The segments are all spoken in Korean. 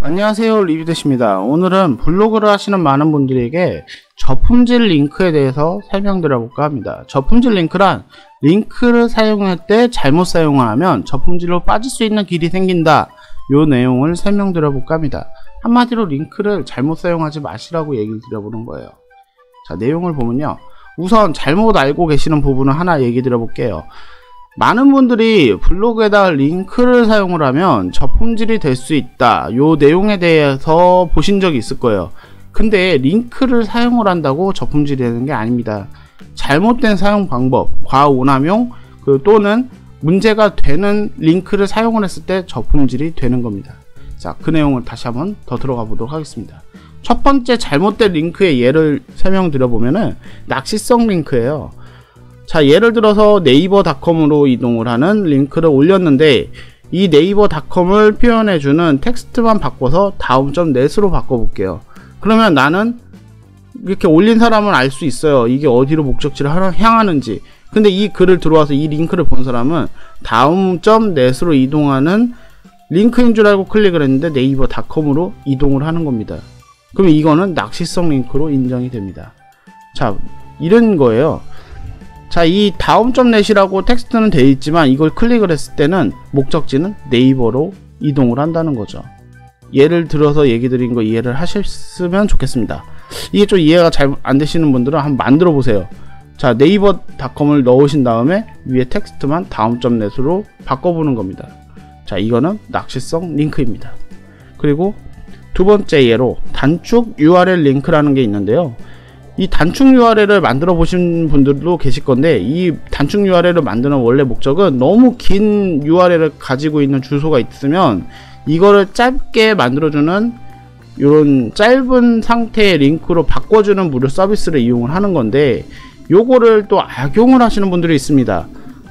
안녕하세요, 리뷰대시입니다. 오늘은 블로그를 하시는 많은 분들에게 저품질 링크에 대해서 설명드려 볼까 합니다. 저품질 링크란 링크를 사용할 때 잘못 사용을 하면 저품질로 빠질 수 있는 길이 생긴다, 요 내용을 설명드려 볼까 합니다. 한마디로 링크를 잘못 사용하지 마시라고 얘기를 드려보는 거예요. 자, 내용을 보면요, 우선 잘못 알고 계시는 부분을 하나 얘기 드려볼게요. 많은 분들이 블로그에다 링크를 사용을 하면 저품질이 될 수 있다, 요 내용에 대해서 보신 적이 있을 거예요. 근데 링크를 사용을 한다고 저품질이 되는 게 아닙니다. 잘못된 사용 방법, 과오남용, 또는 문제가 되는 링크를 사용을 했을 때 저품질이 되는 겁니다. 자, 그 내용을 다시 한번 더 들어가 보도록 하겠습니다. 첫 번째 잘못된 링크의 예를 설명드려보면은 낚시성 링크예요. 자, 예를 들어서 네이버닷컴으로 이동을 하는 링크를 올렸는데, 이 네이버닷컴을 표현해주는 텍스트만 바꿔서 다음.net으로 바꿔볼게요. 그러면 나는 이렇게 올린 사람은 알 수 있어요, 이게 어디로 목적지를 향하는지. 근데 이 글을 들어와서 이 링크를 본 사람은 다음.net으로 이동하는 링크인 줄 알고 클릭을 했는데 네이버닷컴으로 이동을 하는 겁니다. 그럼 이거는 낚시성 링크로 인정이 됩니다. 자, 이런 거예요. 자, 이 다음.net이라고 텍스트는 되어 있지만 이걸 클릭을 했을 때는 목적지는 네이버로 이동을 한다는 거죠. 예를 들어서 얘기 드린 거 이해를 하셨으면 좋겠습니다. 이게 좀 이해가 잘 안 되시는 분들은 한번 만들어 보세요. 자, 네이버닷컴을 넣으신 다음에 위에 텍스트만 다음.net으로 바꿔보는 겁니다. 자, 이거는 낚시성 링크입니다. 그리고 두 번째 예로 단축 URL 링크라는 게 있는데요. 이 단축 URL을 만들어 보신 분들도 계실 건데, 이 단축 URL을 만드는 원래 목적은 너무 긴 URL을 가지고 있는 주소가 있으면 이거를 짧게 만들어주는 이런 짧은 상태의 링크로 바꿔주는 무료 서비스를 이용을 하는 건데, 요거를 또 악용을 하시는 분들이 있습니다.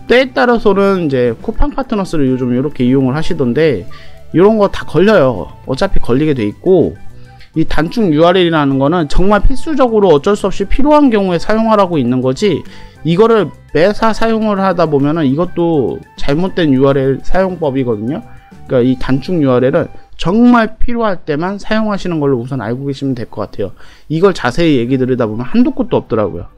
때에 따라서는 이제 쿠팡 파트너스를 요즘 이렇게 이용을 하시던데, 이런 거 다 걸려요. 어차피 걸리게 돼 있고, 이 단축 URL이라는 거는 정말 필수적으로 어쩔 수 없이 필요한 경우에 사용하라고 있는 거지, 이거를 매사 사용을 하다 보면은 이것도 잘못된 URL 사용법이거든요. 그러니까 이 단축 URL은 정말 필요할 때만 사용하시는 걸로 우선 알고 계시면 될 것 같아요. 이걸 자세히 얘기 드리다 보면 한도 끝도 없더라고요.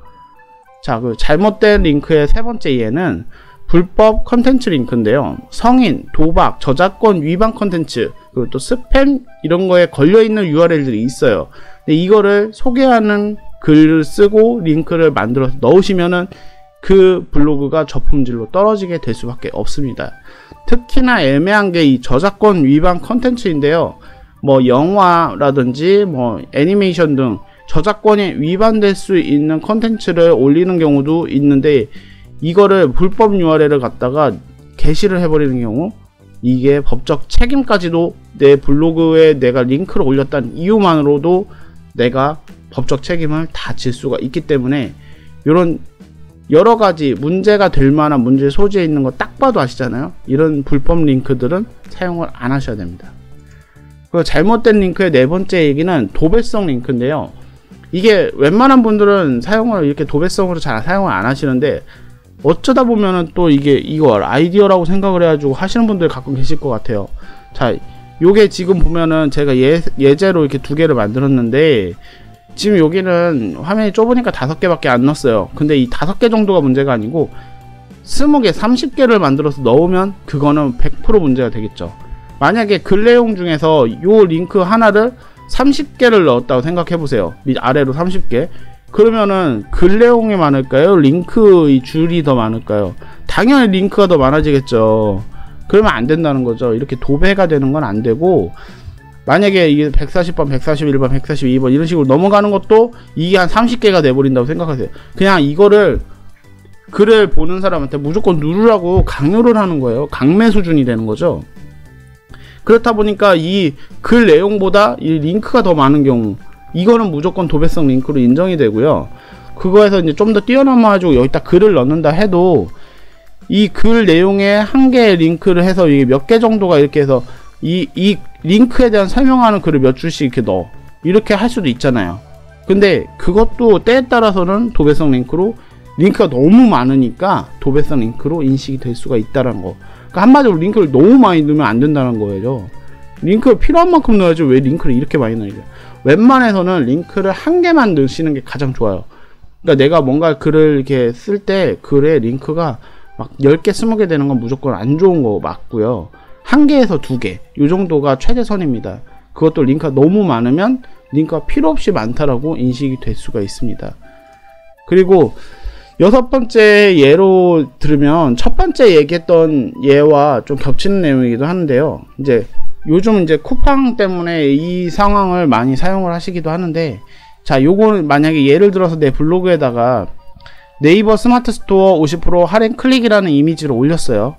자, 그 잘못된 링크의 세 번째 예는 불법 컨텐츠 링크인데요. 성인, 도박, 저작권 위반 컨텐츠, 그리고 또 스팸 이런 거에 걸려있는 URL들이 있어요. 근데 이거를 소개하는 글을 쓰고 링크를 만들어서 넣으시면은 그 블로그가 저품질로 떨어지게 될 수밖에 없습니다. 특히나 애매한 게 이 저작권 위반 컨텐츠인데요. 뭐 영화라든지 뭐 애니메이션 등 저작권이 위반될 수 있는 컨텐츠를 올리는 경우도 있는데, 이거를 불법 URL을 갖다가 게시를 해버리는 경우, 이게 법적 책임까지도, 내 블로그에 내가 링크를 올렸다는 이유만으로도 내가 법적 책임을 다 질 수가 있기 때문에, 이런 여러가지 문제가 될 만한 문제 소지에 있는 거 딱 봐도 아시잖아요. 이런 불법 링크들은 사용을 안 하셔야 됩니다. 그 잘못된 링크의 네 번째 얘기는 도배성 링크인데요. 이게 웬만한 분들은 사용을 이렇게 도배성으로 잘 사용을 안 하시는데, 어쩌다 보면은 또 이거 아이디어라고 생각을 해가지고 하시는 분들 가끔 계실 것 같아요. 자, 요게 지금 보면은 제가 예제로 이렇게 두 개를 만들었는데, 지금 여기는 화면이 좁으니까 5개밖에 안 넣었어요. 근데 이 5개 정도가 문제가 아니고 20개, 30개를 만들어서 넣으면 그거는 100% 문제가 되겠죠. 만약에 글 내용 중에서 요 링크 하나를 30개를 넣었다고 생각해 보세요. 아래로 30개. 그러면은 글 내용이 많을까요? 링크의 줄이 더 많을까요? 당연히 링크가 더 많아지겠죠. 그러면 안 된다는 거죠. 이렇게 도배가 되는 건 안 되고, 만약에 이게 140번, 141번, 142번 이런 식으로 넘어가는 것도 이게 한 30개가 돼버린다고 생각하세요. 그냥 이거를 글을 보는 사람한테 무조건 누르라고 강요를 하는 거예요. 강매 수준이 되는 거죠. 그렇다 보니까 이 글 내용보다 이 링크가 더 많은 경우, 이거는 무조건 도배성 링크로 인정이 되고요. 그거에서 이제 좀 더 뛰어넘어가지고 여기다 글을 넣는다 해도, 이 글 내용에 한 개의 링크를 해서 이게 몇 개 정도가 이렇게 해서 이 링크에 대한 설명하는 글을 몇 줄씩 이렇게 넣어, 이렇게 할 수도 있잖아요. 근데 그것도 때에 따라서는 도배성 링크로, 링크가 너무 많으니까 도배성 링크로 인식이 될 수가 있다는 거. 그러니까 한마디로 링크를 너무 많이 넣으면 안 된다는 거예요. 링크 필요한 만큼 넣어야지 왜 링크를 이렇게 많이 넣어야 돼. 웬만해서는 링크를 한 개만 넣으시는 게 가장 좋아요. 그러니까 내가 뭔가 글을 이렇게 쓸 때 글에 링크가 막 10개 20개 되는 건 무조건 안 좋은 거 맞고요. 1개에서 2개 이 정도가 최대선입니다. 그것도 링크가 너무 많으면 링크가 필요 없이 많다라고 인식이 될 수가 있습니다. 그리고 6번째 예로 들으면 첫 번째 얘기했던 예와 좀 겹치는 내용이기도 하는데요. 이제 요즘 이제 쿠팡 때문에 이 상황을 많이 사용을 하시기도 하는데, 자, 요거는 만약에 예를 들어서 내 블로그에다가 네이버 스마트 스토어 50% 할인 클릭이라는 이미지를 올렸어요.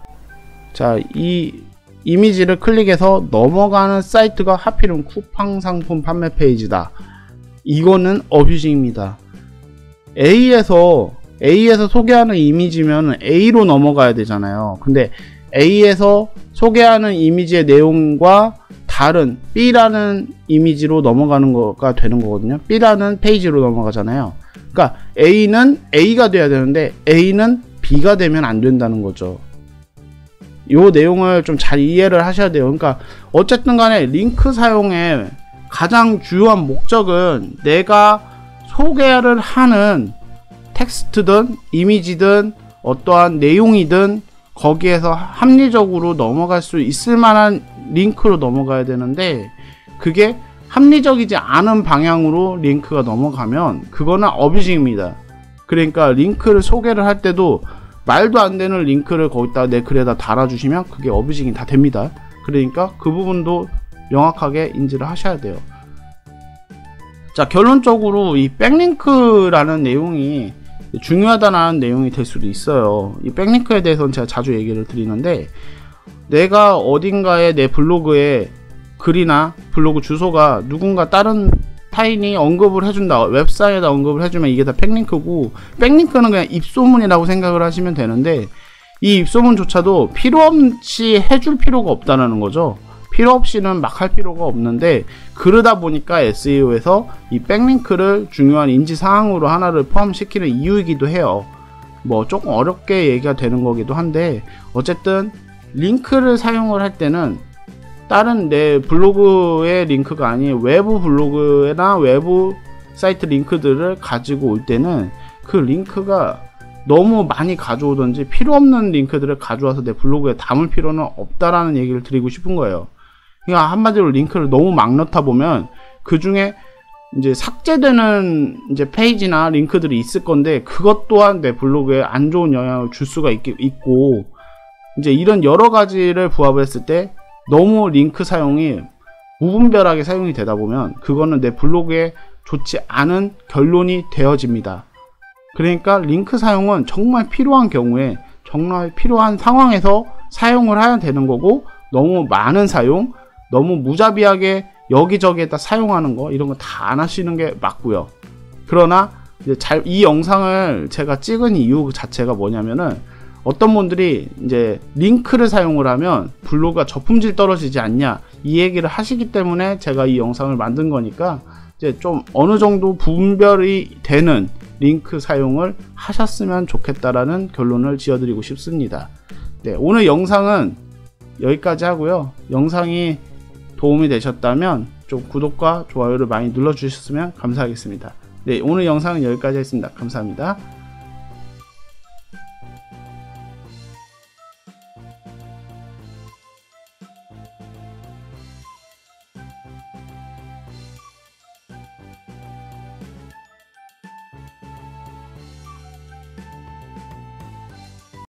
자, 이 이미지를 클릭해서 넘어가는 사이트가 하필은 쿠팡 상품 판매 페이지다. 이거는 어뷰징입니다. A에서 소개하는 이미지면 A로 넘어가야 되잖아요. 근데 A에서 소개하는 이미지의 내용과 다른 B라는 이미지로 넘어가는 거가 되는 거거든요. B라는 페이지로 넘어가잖아요. 그러니까 A는 A가 돼야 되는데 A는 B가 되면 안 된다는 거죠. 요 내용을 좀 잘 이해를 하셔야 돼요. 그러니까 어쨌든 간에 링크 사용의 가장 주요한 목적은 내가 소개를 하는 텍스트든 이미지든 어떠한 내용이든 거기에서 합리적으로 넘어갈 수 있을 만한 링크로 넘어가야 되는데, 그게 합리적이지 않은 방향으로 링크가 넘어가면 그거는 어뷰징입니다. 그러니까 링크를 소개를 할 때도 말도 안 되는 링크를 거기다 내 글에다 달아주시면 그게 어뷰징이 다 됩니다. 그러니까 그 부분도 명확하게 인지를 하셔야 돼요. 자, 결론적으로 이 백링크라는 내용이 중요하다는 내용이 될 수도 있어요. 이 백링크에 대해서는 제가 자주 얘기를 드리는데, 내가 어딘가에 내 블로그에 글이나 블로그 주소가 누군가 다른 타인이 언급을 해준다, 웹사이트에다 언급을 해주면 이게 다 백링크고, 백링크는 그냥 입소문이라고 생각을 하시면 되는데, 이 입소문조차도 필요 없이 해줄 필요가 없다는 거죠. 필요 없이는 막 할 필요가 없는데, 그러다 보니까 SEO에서 이 백링크를 중요한 인지사항으로 하나를 포함시키는 이유이기도 해요. 뭐 조금 어렵게 얘기가 되는 거기도 한데, 어쨌든 링크를 사용을 할 때는 다른 내 블로그의 링크가 아닌 외부 블로그나 외부 사이트 링크들을 가지고 올 때는 그 링크가 너무 많이 가져오든지 필요 없는 링크들을 가져와서 내 블로그에 담을 필요는 없다라는 얘기를 드리고 싶은 거예요. 그러니까 한마디로 링크를 너무 막 넣다 보면 그 중에 이제 삭제되는 이제 페이지나 링크들이 있을 건데, 그것 또한 내 블로그에 안 좋은 영향을 줄 수가 있고, 이제 이런 여러 가지를 부합을 했을 때 너무 링크 사용이 무분별하게 사용이 되다 보면 그거는 내 블로그에 좋지 않은 결론이 되어집니다. 그러니까 링크 사용은 정말 필요한 경우에, 정말 필요한 상황에서 사용을 해야 되는 거고, 너무 많은 사용, 너무 무자비하게 여기저기에다 사용하는 거, 이런 거 다 안 하시는 게 맞고요. 그러나 이제 이 영상을 제가 찍은 이유 자체가 뭐냐면은, 어떤 분들이 이제 링크를 사용을 하면 블로그가 저품질 떨어지지 않냐, 이 얘기를 하시기 때문에 제가 이 영상을 만든 거니까, 이제 좀 어느 정도 분별이 되는 링크 사용을 하셨으면 좋겠다라는 결론을 지어드리고 싶습니다. 네, 오늘 영상은 여기까지 하고요. 영상이 도움이 되셨다면 좀 구독과 좋아요를 많이 눌러주셨으면 감사하겠습니다. 네, 오늘 영상은 여기까지 했습니다. 감사합니다.